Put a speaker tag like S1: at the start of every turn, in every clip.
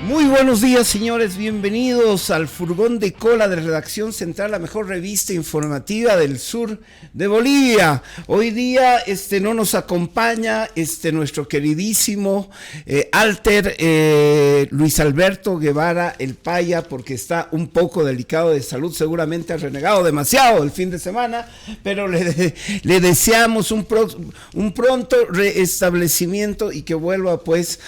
S1: Muy buenos días, señores, bienvenidos al Furgón de Cola de Redacción Central, la mejor revista informativa del sur de Bolivia. Hoy día no nos acompaña nuestro queridísimo Alter Luis Alberto Guevara el Paya, porque está un poco delicado de salud, seguramente ha renegado demasiado el fin de semana, pero le deseamos un pronto restablecimiento y que vuelva pues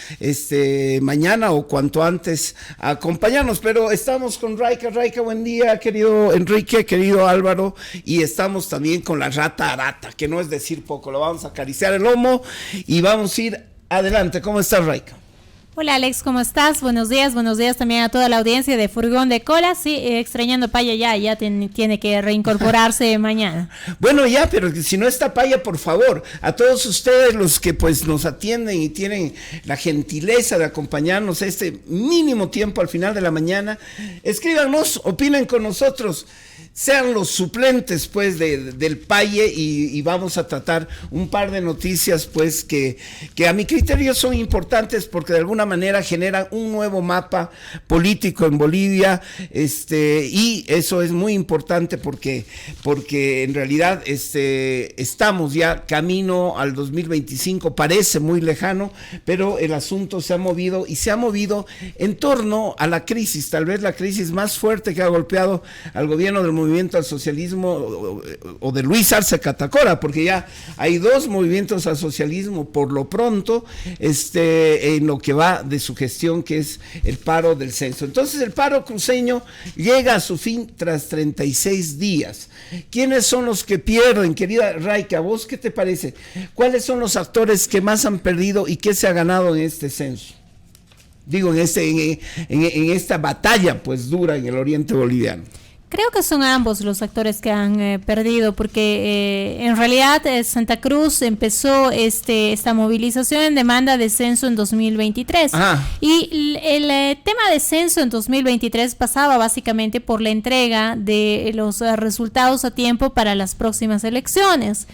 S1: mañana o cuanto antes a acompañarnos. Pero estamos con Raika, buen día, querido Enrique, querido Álvaro, y estamos también con la rata Arata, que no es decir poco, lo vamos a acariciar el lomo y vamos a ir adelante. ¿Cómo estás, Raika?
S2: Hola Alex, ¿cómo estás? Buenos días también a toda la audiencia de Furgón de Cola. Sí, extrañando Paya ya tiene que reincorporarse mañana.
S1: Bueno, ya, pero si no está Paya, por favor, a todos ustedes los que pues nos atienden y tienen la gentileza de acompañarnos este mínimo tiempo al final de la mañana, escríbanos, opinen con nosotros, sean los suplentes pues del Paye y vamos a tratar un par de noticias pues que a mi criterio son importantes porque de alguna manera generan un nuevo mapa político en Bolivia, y eso es muy importante porque en realidad estamos ya camino al 2025, parece muy lejano, pero el asunto se ha movido en torno a la crisis, tal vez la crisis más fuerte que ha golpeado al gobierno del movimiento al socialismo o de Luis Arce Catacora, porque ya hay dos movimientos al socialismo por lo pronto, en lo que va de su gestión, que es el paro del censo. Entonces el paro cruceño llega a su fin tras 36 días. ¿Quiénes son los que pierden, querida Raika? ¿Vos qué te parece? ¿Cuáles son los actores que más han perdido y qué se ha ganado en este censo? Digo, en esta batalla pues dura en el oriente boliviano.
S2: Creo que son ambos los actores que han perdido, porque en realidad Santa Cruz empezó esta movilización en demanda de censo en 2023. Ajá. Y el tema de censo en 2023 pasaba básicamente por la entrega de los resultados a tiempo para las próximas elecciones,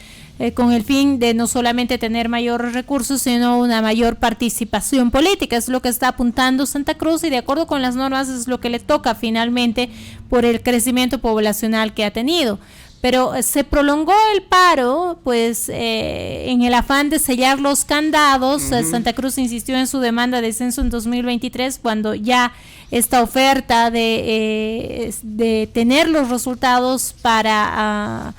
S2: con el fin de no solamente tener mayores recursos, sino una mayor participación política. Es lo que está apuntando Santa Cruz y de acuerdo con las normas es lo que le toca finalmente por el crecimiento poblacional que ha tenido. Pero se prolongó el paro, pues en el afán de sellar los candados. Santa Cruz insistió en su demanda de censo en 2023, cuando ya esta oferta de tener los resultados para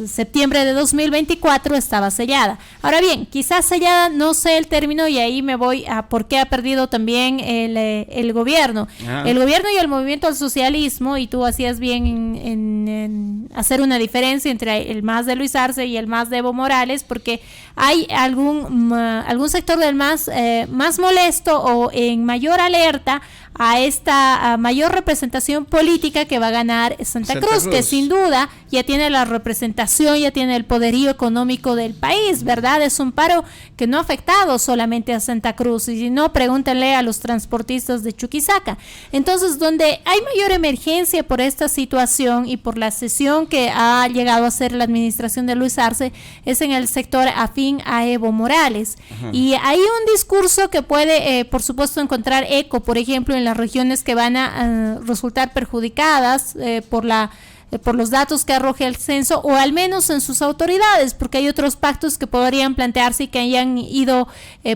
S2: septiembre de 2024 estaba sellada. Ahora bien, quizás sellada, no sé el término, y ahí me voy a por qué ha perdido también el gobierno. El gobierno y el movimiento al socialismo, y tú hacías bien en hacer una diferencia entre el MAS de Luis Arce y el MAS de Evo Morales, porque hay algún sector del MAS más molesto o en mayor alerta a esta mayor representación política que va a ganar Santa Cruz, que sin duda ya tiene la representación, ya tiene el poderío económico del país, ¿verdad? Es un paro que no ha afectado solamente a Santa Cruz, y si no, pregúntenle a los transportistas de Chuquisaca. Entonces, donde hay mayor emergencia por esta situación y por la cesión que ha llegado a hacer la administración de Luis Arce, es en el sector afín a Evo Morales. Ajá. Y hay un discurso que puede, por supuesto, encontrar eco, por ejemplo, en las regiones que van a resultar perjudicadas por los datos que arroje el censo, o al menos en sus autoridades, porque hay otros pactos que podrían plantearse y que hayan ido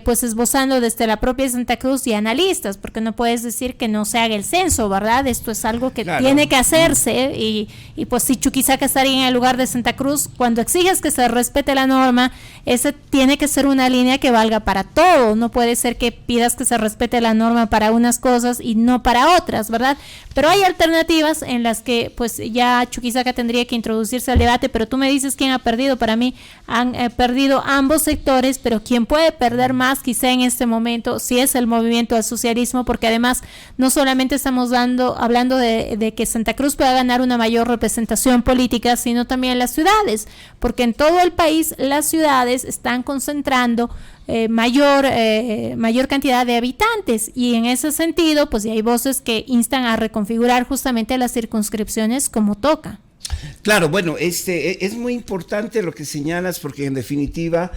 S2: pues esbozando desde la propia Santa Cruz y analistas, porque no puedes decir que no se haga el censo, ¿verdad? Esto es algo que tiene que hacerse, y pues si Chuquisaca estaría en el lugar de Santa Cruz, cuando exiges que se respete la norma, ese tiene que ser una línea que valga para todo. No puede ser que pidas que se respete la norma para unas cosas y no para otras, ¿verdad? Pero hay alternativas en las que pues ya Chuquisaca tendría que introducirse al debate, pero tú me dices quién ha perdido. Para mí han perdido ambos sectores, pero quien puede perder más quizá en este momento sí es el movimiento al socialismo, porque además no solamente estamos hablando de que Santa Cruz pueda ganar una mayor representación política, sino también las ciudades, porque en todo el país las ciudades están concentrando mayor cantidad de habitantes, y en ese sentido pues hay voces que instan a reconfigurar justamente las circunscripciones como toca.
S1: Claro, bueno, es muy importante lo que señalas, porque en definitiva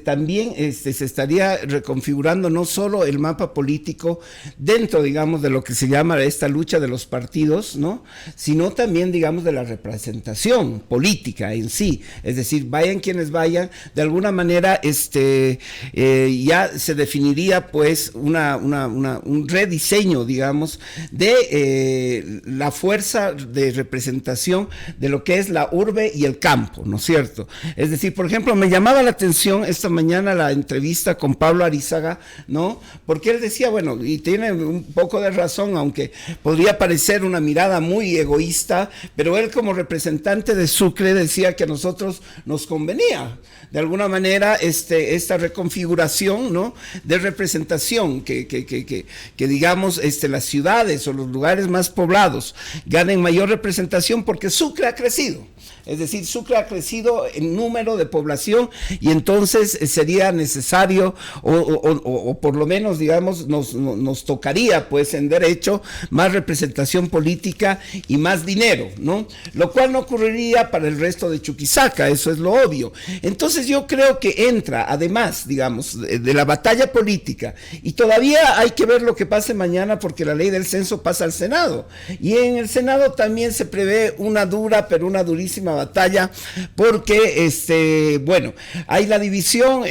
S1: también se estaría reconfigurando no solo el mapa político dentro, digamos, de lo que se llama esta lucha de los partidos, ¿no? Sino también, digamos, de la representación política en sí. Es decir, vayan quienes vayan, de alguna manera ya se definiría pues un rediseño, digamos, de la fuerza de representación de lo que es la urbe y el campo, ¿no es cierto? Es decir, por ejemplo, me llamaba la atención esta mañana la entrevista con Pablo Arizaga, ¿no? Porque él decía, bueno, y tiene un poco de razón, aunque podría parecer una mirada muy egoísta, pero él como representante de Sucre decía que a nosotros nos convenía, de alguna manera, esta reconfiguración, ¿no? De representación, que digamos, las ciudades o los lugares más poblados ganen mayor representación, porque Sucre ha crecido. Es decir, Sucre ha crecido en número de población y entonces sería necesario o por lo menos, digamos, nos tocaría pues en derecho más representación política y más dinero, ¿no? Lo cual no ocurriría para el resto de Chuquisaca, eso es lo obvio. Entonces yo creo que entra, además, digamos, de la batalla política, y todavía hay que ver lo que pase mañana, porque la ley del censo pasa al Senado, y en el Senado también se prevé una dura, pero una durísima batalla, porque bueno, hay la división,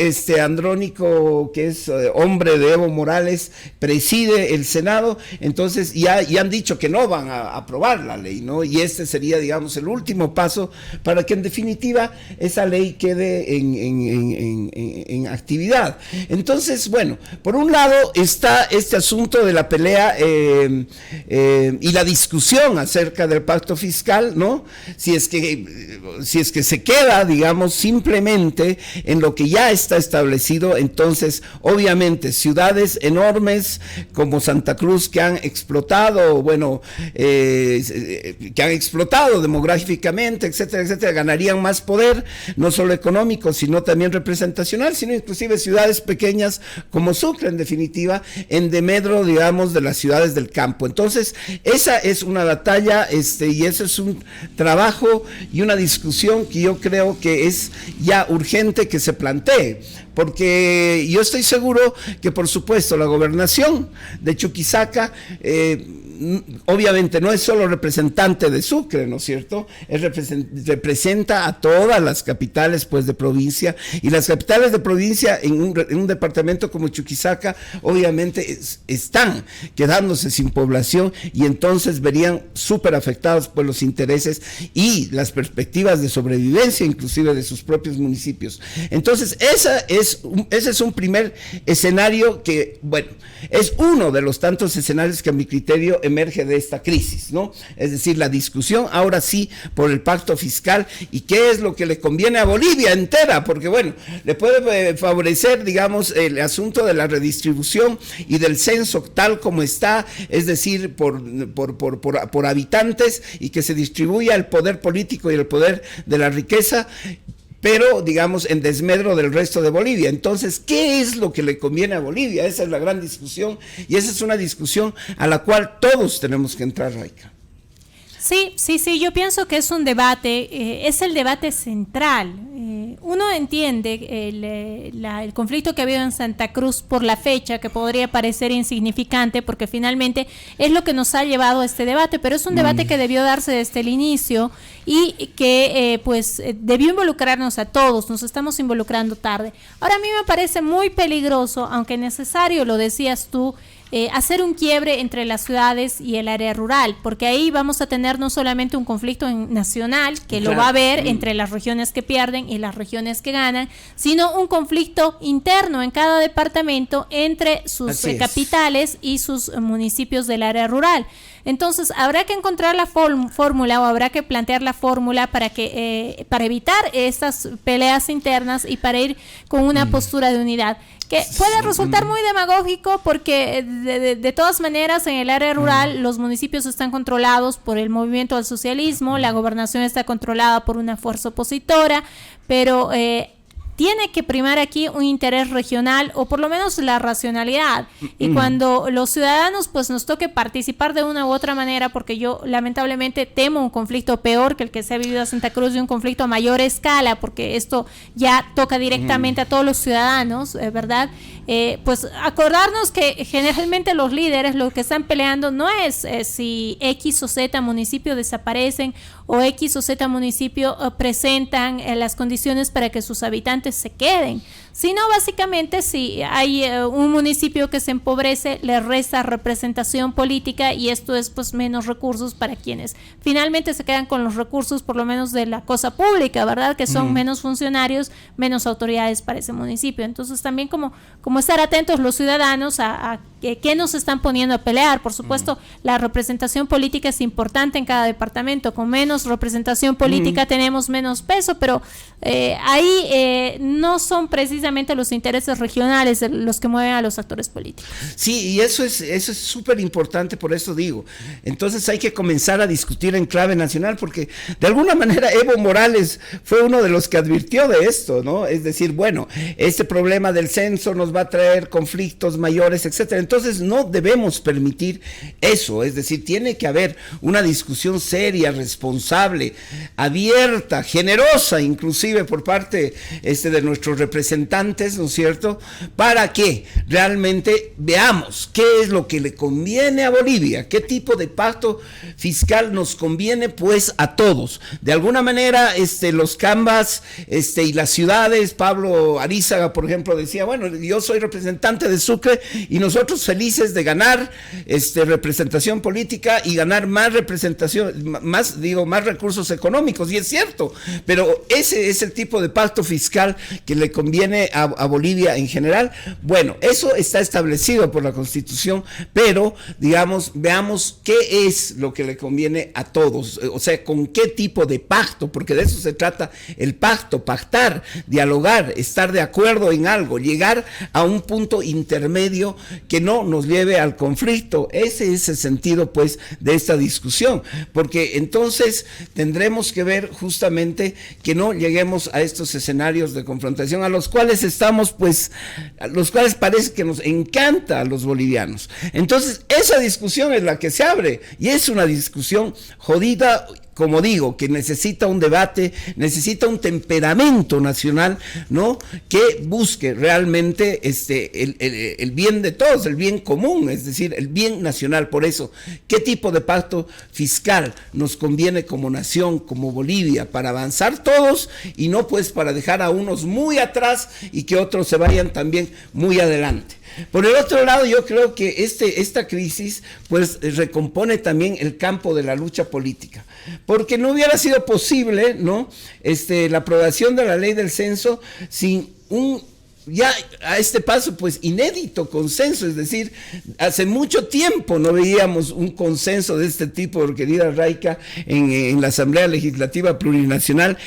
S1: Andrónico, que es hombre de Evo Morales, preside el Senado, entonces ya han dicho que no van a aprobar la ley, ¿no? Y sería, digamos, el último paso para que en definitiva esa ley quede en actividad. Entonces, bueno, por un lado está este asunto de la pelea y la discusión acerca del pacto fiscal, ¿no? Si es que se queda, digamos, simplemente en lo que ya está establecido, entonces obviamente ciudades enormes como Santa Cruz, que han explotado, bueno, que han explotado demográficamente, etcétera, etcétera, ganarían más poder, no solo económico, sino también representacional, sino inclusive ciudades pequeñas como Sucre, en definitiva, en demedro, digamos, de las ciudades del campo. Entonces, esa es una batalla, y ese es un trabajo y una discusión que yo creo que es ya urgente que se plantee, porque yo estoy seguro que, por supuesto, la gobernación de Chuquisaca obviamente no es solo representante de Sucre, ¿no es cierto? Representa a todas las capitales pues de provincia, y las capitales de provincia en un departamento como Chuquisaca obviamente están quedándose sin población, y entonces verían súper afectados por los intereses y las perspectivas de sobrevivencia inclusive de sus propios municipios. Entonces ese es un primer escenario que, bueno, es uno de los tantos escenarios que a mi criterio emerge de esta crisis, ¿no? Es decir, la discusión ahora sí por el pacto fiscal y qué es lo que le conviene a Bolivia entera, porque bueno, le puede favorecer, digamos, el asunto de la redistribución y del censo tal como está, es decir, por habitantes, y que se distribuya el poder político y el poder de la riqueza, pero digamos en desmedro del resto de Bolivia. Entonces, ¿qué es lo que le conviene a Bolivia? Esa es la gran discusión, y esa es una discusión a la cual todos tenemos que entrar, Raica.
S2: Sí, yo pienso que es un debate, es el debate central. Uno entiende el conflicto que ha habido en Santa Cruz por la fecha, que podría parecer insignificante, porque finalmente es lo que nos ha llevado a este debate, pero es un debate que debió darse desde el inicio y que debió involucrarnos a todos. Nos estamos involucrando tarde. Ahora, a mí me parece muy peligroso, aunque necesario, lo decías tú, hacer un quiebre entre las ciudades y el área rural, porque ahí vamos a tener no solamente un conflicto nacional, que lo va a haber entre las regiones que pierden y las regiones que ganan, sino un conflicto interno en cada departamento entre sus capitales y sus municipios del área rural. Entonces habrá que encontrar la fórmula, o habrá que plantear la fórmula para evitar estas peleas internas y para ir con una postura de unidad, que puede resultar muy demagógico, porque de todas maneras en el área rural los municipios están controlados por el movimiento al socialismo, la gobernación está controlada por una fuerza opositora, pero tiene que primar aquí un interés regional o por lo menos la racionalidad. Y cuando los ciudadanos pues nos toque participar de una u otra manera, porque yo lamentablemente temo un conflicto peor que el que se ha vivido en Santa Cruz, y un conflicto a mayor escala, porque esto ya toca directamente a todos los ciudadanos, ¿verdad? Pues acordarnos que generalmente los líderes lo que están peleando no es si X o Z municipio desaparecen o X o Z municipio presentan las condiciones para que sus habitantes se queden, sino básicamente si hay un municipio que se empobrece, le resta representación política, y esto es pues menos recursos para quienes finalmente se quedan con los recursos, por lo menos de la cosa pública, ¿verdad? Que son menos funcionarios, menos autoridades para ese municipio. Entonces también como estar atentos los ciudadanos a qué nos están poniendo a pelear. Por supuesto, la representación política es importante en cada departamento. Con menos representación política tenemos menos peso, pero ahí no son precisamente los intereses regionales los que mueven a los actores políticos.
S1: Sí, y eso es súper importante, por eso digo. Entonces hay que comenzar a discutir en clave nacional, porque de alguna manera Evo Morales fue uno de los que advirtió de esto, ¿no? Es decir, bueno, este problema del censo nos va a traer conflictos mayores, etcétera. Entonces no debemos permitir eso, es decir, tiene que haber una discusión seria, responsable, abierta, generosa, inclusive por parte de nuestros representantes, ¿no es cierto?, para que realmente veamos qué es lo que le conviene a Bolivia, qué tipo de pacto fiscal nos conviene pues a todos. De alguna manera los Cambas y las ciudades, Pablo Arízaga por ejemplo decía, bueno, yo soy representante de Sucre y nosotros felices de ganar representación política y ganar más representación, más recursos económicos, y es cierto, pero ese es el tipo de pacto fiscal que le conviene a Bolivia en general. Bueno, eso está establecido por la Constitución, pero digamos, veamos qué es lo que le conviene a todos, o sea, con qué tipo de pacto, porque de eso se trata el pacto, pactar, dialogar, estar de acuerdo en algo, llegar a un punto intermedio que no nos lleve al conflicto. Ese es el sentido pues de esta discusión, porque entonces tendremos que ver justamente que no lleguemos a estos escenarios de confrontación a los cuales estamos pues, a los cuales parece que nos encanta a los bolivianos. Entonces esa discusión es la que se abre, y es una discusión jodida, como digo, que necesita un debate, necesita un temperamento nacional, ¿no?, que busque realmente el bien de todos, el bien común, es decir, el bien nacional. Por eso, ¿qué tipo de pacto fiscal nos conviene como nación, como Bolivia, para avanzar todos y no pues para dejar a unos muy atrás y que otros se vayan también muy adelante? Por el otro lado, yo creo que esta crisis pues recompone también el campo de la lucha política, porque no hubiera sido posible, ¿no?, la aprobación de la ley del censo sin ya a este paso pues inédito consenso. Es decir, hace mucho tiempo no veíamos un consenso de este tipo, querida Raica, en la Asamblea Legislativa Plurinacional,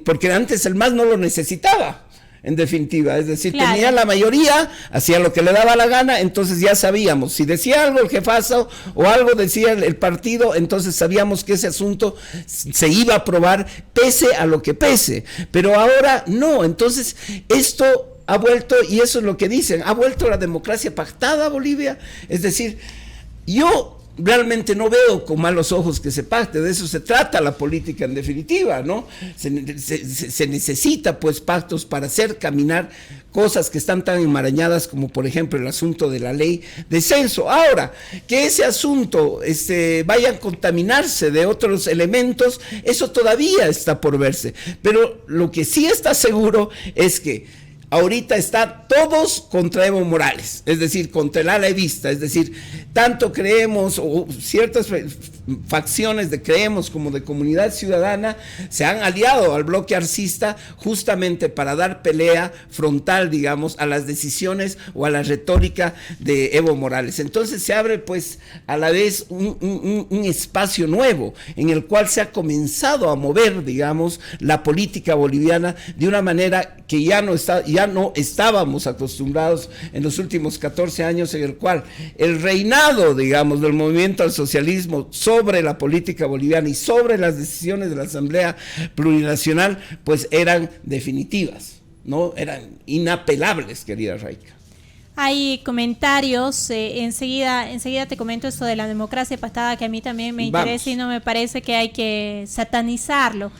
S1: porque antes el MAS no lo necesitaba. En definitiva, es decir, claro, tenía la mayoría, hacía lo que le daba la gana, entonces ya sabíamos, si decía algo el jefazo o algo decía el partido, entonces sabíamos que ese asunto se iba a aprobar pese a lo que pese, pero ahora no. Entonces esto ha vuelto, y eso es lo que dicen, ha vuelto la democracia pactada a Bolivia. Es decir, yo realmente no veo con malos ojos que se pacte, de eso se trata la política en definitiva, ¿no? Se necesita pues pactos para hacer caminar cosas que están tan enmarañadas como por ejemplo el asunto de la ley de censo. Ahora, que ese asunto vaya a contaminarse de otros elementos, eso todavía está por verse, pero lo que sí está seguro es que ahorita está todos contra Evo Morales, es decir, contra el ala evista, es decir, tanto Creemos o ciertas facciones de Creemos como de Comunidad Ciudadana se han aliado al bloque arcista justamente para dar pelea frontal, digamos, a las decisiones o a la retórica de Evo Morales. Entonces se abre pues a la vez un espacio nuevo en el cual se ha comenzado a mover, digamos, la política boliviana de una manera que ya no estábamos acostumbrados en los últimos 14 años, en el cual el reinado, digamos, del movimiento al socialismo sobre la política boliviana y sobre las decisiones de la Asamblea Plurinacional, pues eran definitivas. ¿no? Eran inapelables, querida Raica.
S2: Hay comentarios, enseguida te comento esto de la democracia pactada, que a mí también me interesa y no me parece que hay que satanizarlo.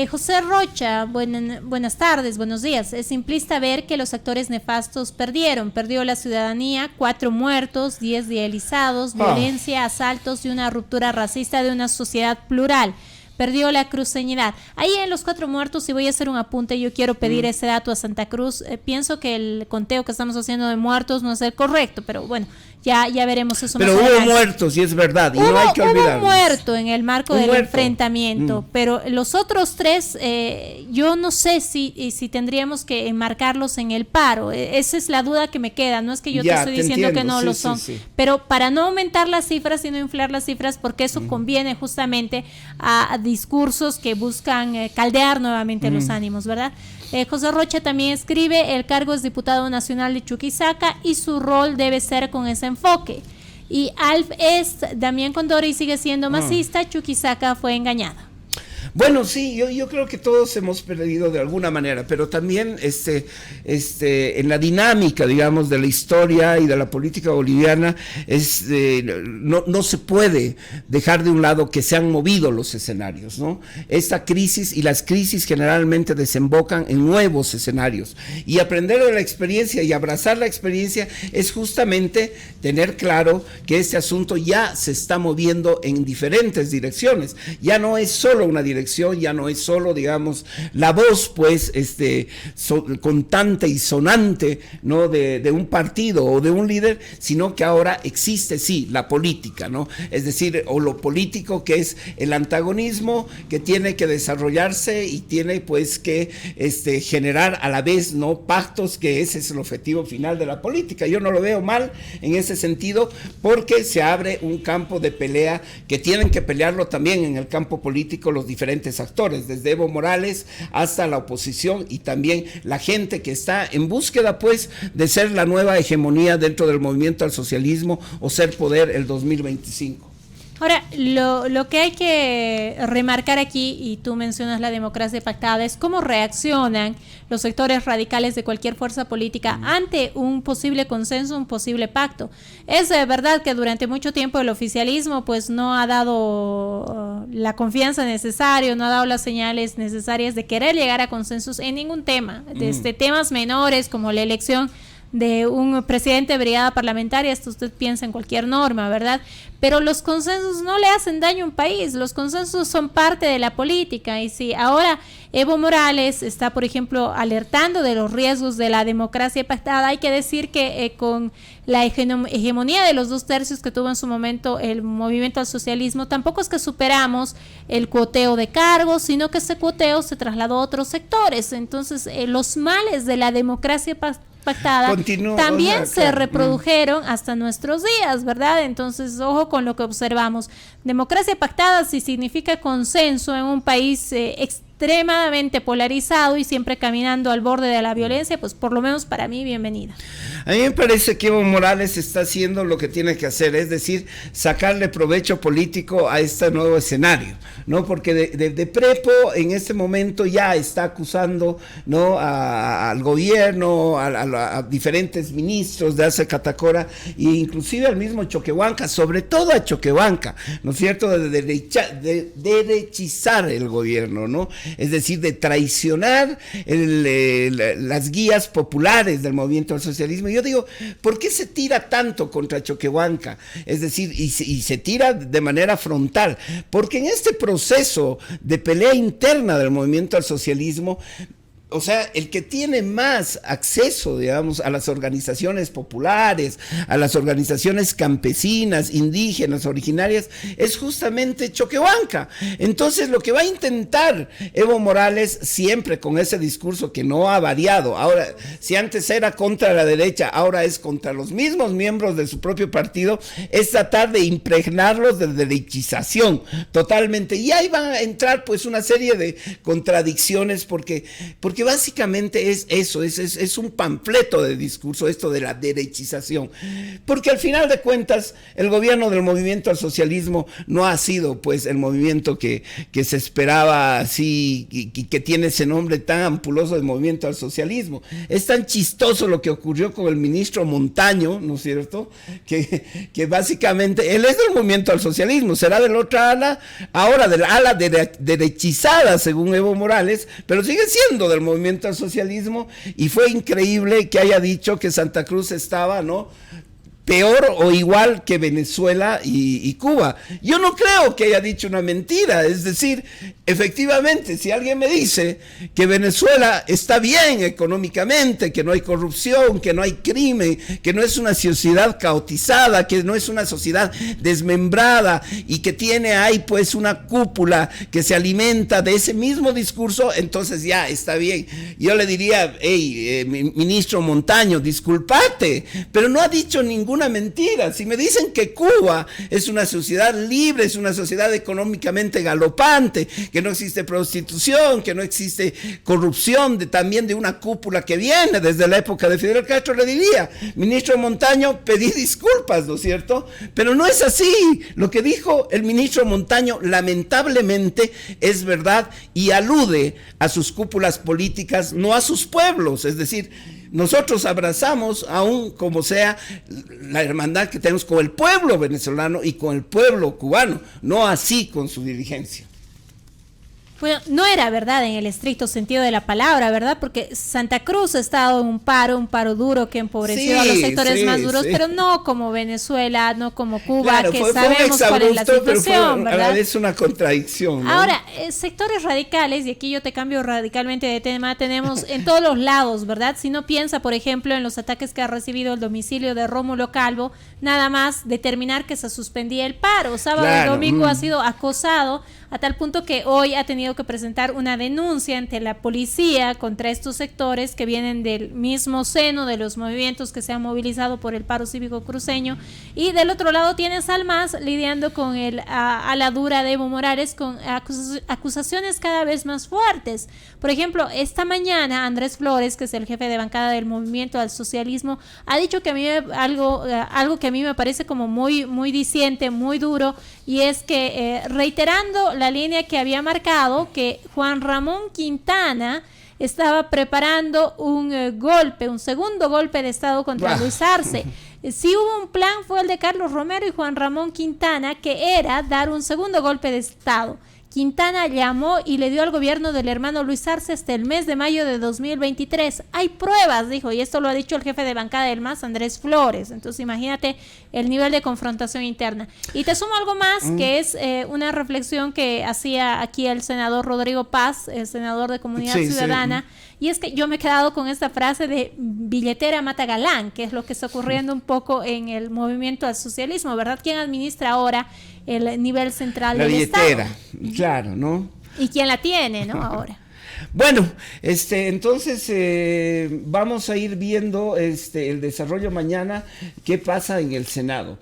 S2: José Rocha, buenas tardes, buenos días. Es simplista ver que los actores nefastos perdió la ciudadanía, 4 muertos, 10 dializados, violencia, asaltos y una ruptura racista de una sociedad plural. Perdió la cruceñidad. Ahí en los 4 muertos, y voy a hacer un apunte, yo quiero pedir ese dato a Santa Cruz. Pienso que el conteo que estamos haciendo de muertos no es el correcto, pero bueno, ya veremos eso.
S1: Pero hubo muertos, y es verdad, y no hay que olvidarlo.
S2: Hubo muerto en el marco del enfrentamiento, pero los otros 3, yo no sé si tendríamos que enmarcarlos en el paro. Esa es la duda que me queda. No es que yo te estoy diciendo que no lo son, pero para no aumentar las cifras y no inflar las cifras, porque eso conviene justamente a discursos que buscan caldear nuevamente los ánimos, ¿verdad? José Rocha también escribe: el cargo es diputado nacional de Chuquisaca y su rol debe ser con ese enfoque. Y Alf es Damián Condori sigue siendo masista, Chuquisaca fue engañada.
S1: Bueno, sí, yo creo que todos hemos perdido de alguna manera, pero también en la dinámica, digamos, de la historia y de la política boliviana, no se puede dejar de un lado que se han movido los escenarios, ¿no? Esta crisis y las crisis generalmente desembocan en nuevos escenarios, y aprender de la experiencia y abrazar la experiencia es justamente tener claro que este asunto ya se está moviendo en diferentes direcciones, ya no es solo una dirección, ya no es solo, digamos, la voz, pues, contante y sonante, ¿no?, de un partido o de un líder, sino que ahora existe, sí, la política, ¿no? Es decir, o lo político, que es el antagonismo que tiene que desarrollarse y tiene, pues, que generar a la vez, ¿no?, pactos, que ese es el objetivo final de la política. Yo no lo veo mal en ese sentido, porque se abre un campo de pelea que tienen que pelearlo también en el campo político los diferentes actores, desde Evo Morales hasta la oposición, y también la gente que está en búsqueda, pues, de ser la nueva hegemonía dentro del movimiento al socialismo o ser poder el 2025.
S2: Ahora, lo que hay que remarcar aquí, y tú mencionas la democracia pactada, es cómo reaccionan los sectores radicales de cualquier fuerza política ante un posible consenso, un posible pacto. Es verdad que durante mucho tiempo el oficialismo pues no ha dado la confianza necesaria, no ha dado las señales necesarias de querer llegar a consensos en ningún tema, desde temas menores como la elección de un presidente de brigada parlamentaria, esto usted piensa en cualquier norma, ¿verdad? Pero los consensos no le hacen daño a un país, los consensos son parte de la política, y si ahora Evo Morales está, por ejemplo, alertando de los riesgos de la democracia pactada, hay que decir que con la hegemonía de los 2/3 que tuvo en su momento el movimiento al socialismo, tampoco es que superamos el cuoteo de cargos, sino que ese cuoteo se trasladó a otros sectores. Entonces, los males de la democracia pactada también se reprodujeron hasta nuestros días, ¿verdad? Entonces, ojo con lo que observamos. Democracia pactada sí significa consenso en un país extremadamente polarizado y siempre caminando al borde de la violencia, pues por lo menos para mí, bienvenida.
S1: A mí me parece que Evo Morales está haciendo lo que tiene que hacer, es decir, sacarle provecho político a este nuevo escenario, ¿no? Porque de prepo en este momento ya está acusando, ¿no?, al gobierno, a diferentes ministros de Arce Catacora, e inclusive al mismo Choquehuanca, sobre todo a Choquehuanca, ¿no es cierto?, de derechizar el gobierno, ¿no? Es decir, de traicionar las guías populares del movimiento al socialismo. Yo digo, ¿por qué se tira tanto contra Choquehuanca? Es decir, y se tira de manera frontal, porque en este proceso de pelea interna del movimiento al socialismo, o sea, el que tiene más acceso, digamos, a las organizaciones populares, a las organizaciones campesinas, indígenas, originarias, es justamente Choquehuanca. Entonces, lo que va a intentar Evo Morales, siempre con ese discurso que no ha variado, ahora, si antes era contra la derecha, ahora es contra los mismos miembros de su propio partido, es tratar de impregnarlos de derechización totalmente. Y ahí van a entrar, pues, una serie de contradicciones, porque porque básicamente es eso, es un panfleto de discurso esto de la derechización, porque al final de cuentas el gobierno del movimiento al socialismo no ha sido pues el movimiento que se esperaba así, y que tiene ese nombre tan ampuloso de movimiento al socialismo. Es tan chistoso lo que ocurrió con el ministro Montaño, ¿no es cierto?, que básicamente él es del movimiento al socialismo, será de la otra ala, ahora del ala derechizada según Evo Morales, pero sigue siendo del movimiento al socialismo, y fue increíble que haya dicho que Santa Cruz estaba, ¿no?, peor o igual que Venezuela y Cuba. Yo no creo que haya dicho una mentira, es decir, efectivamente, si alguien me dice que Venezuela está bien económicamente, que no hay corrupción, que no hay crimen, que no es una sociedad caotizada, que no es una sociedad desmembrada y que hay pues una cúpula que se alimenta de ese mismo discurso, entonces ya está bien. Yo le diría, ministro Montaño, disculpate, pero no ha dicho ninguna mentira. Si me dicen que Cuba es una sociedad libre, es una sociedad económicamente galopante, que no existe prostitución, que no existe corrupción, también de una cúpula que viene desde la época de Fidel Castro, le diría, ministro Montaño, pedí disculpas, ¿no es cierto? Pero no es así. Lo que dijo el ministro Montaño lamentablemente es verdad y alude a sus cúpulas políticas, no a sus pueblos. Es decir, nosotros abrazamos, aún como sea, la hermandad que tenemos con el pueblo venezolano y con el pueblo cubano, no así con su dirigencia.
S2: Bueno, no era verdad en el estricto sentido de la palabra, ¿verdad? Porque Santa Cruz ha estado en un paro duro que empobreció a los sectores más duros, pero no como Venezuela, no como Cuba, claro, que sabemos cuál es la situación, ¿verdad?
S1: Es una contradicción, ¿no?
S2: Ahora, sectores radicales, y aquí yo te cambio radicalmente de tema, tenemos en todos los lados, ¿verdad? Si no piensa, por ejemplo, en los ataques que ha recibido el domicilio de Rómulo Calvo, nada más determinar que se suspendía el paro. Sábado y domingo ha sido acosado a tal punto que hoy ha tenido que presentar una denuncia ante la policía contra estos sectores que vienen del mismo seno de los movimientos que se han movilizado por el paro cívico cruceño. Y del otro lado tienes al MAS lidiando con a la dura de Evo Morales con acusaciones cada vez más fuertes. Por ejemplo, esta mañana Andrés Flores, que es el jefe de bancada del movimiento al socialismo, ha dicho que a mí algo que a mí me parece como muy diciente, muy duro, y es que reiterando la línea que había marcado, que Juan Ramón Quintana estaba preparando un segundo golpe de Estado contra Luis Arce. Si hubo un plan, fue el de Carlos Romero y Juan Ramón Quintana, que era dar un segundo golpe de Estado. Quintana llamó y le dio al gobierno del hermano Luis Arce hasta el mes de mayo de 2023. Hay pruebas, dijo, y esto lo ha dicho el jefe de bancada del MAS, Andrés Flores. Entonces imagínate el nivel de confrontación interna. Y te sumo algo más, que es una reflexión que hacía aquí el senador Rodrigo Paz, el senador de Comunidad Ciudadana, y es que yo me he quedado con esta frase de billetera mata galán, que es lo que está ocurriendo un poco en el movimiento al socialismo, ¿verdad? ¿Quién administra ahora el nivel central del Estado? La
S1: billetera, claro, ¿no?
S2: ¿Y quién la tiene, no, ahora?
S1: Bueno, entonces vamos a ir viendo el desarrollo mañana, qué pasa en el Senado,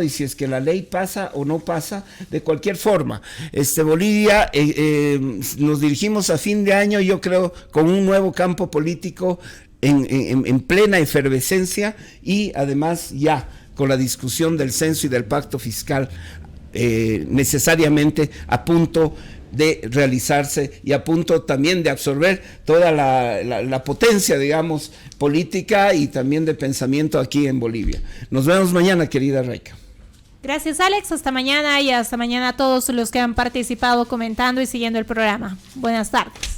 S1: y si es que la ley pasa o no pasa. De cualquier forma, Bolivia, nos dirigimos a fin de año, yo creo, con un nuevo campo político en plena efervescencia, y además ya con la discusión del censo y del pacto fiscal necesariamente a punto de realizarse y a punto también de absorber toda la potencia, digamos, política y también de pensamiento aquí en Bolivia. Nos vemos mañana, querida Raica.
S2: Gracias, Alex. Hasta mañana, y hasta mañana a todos los que han participado comentando y siguiendo el programa. Buenas tardes.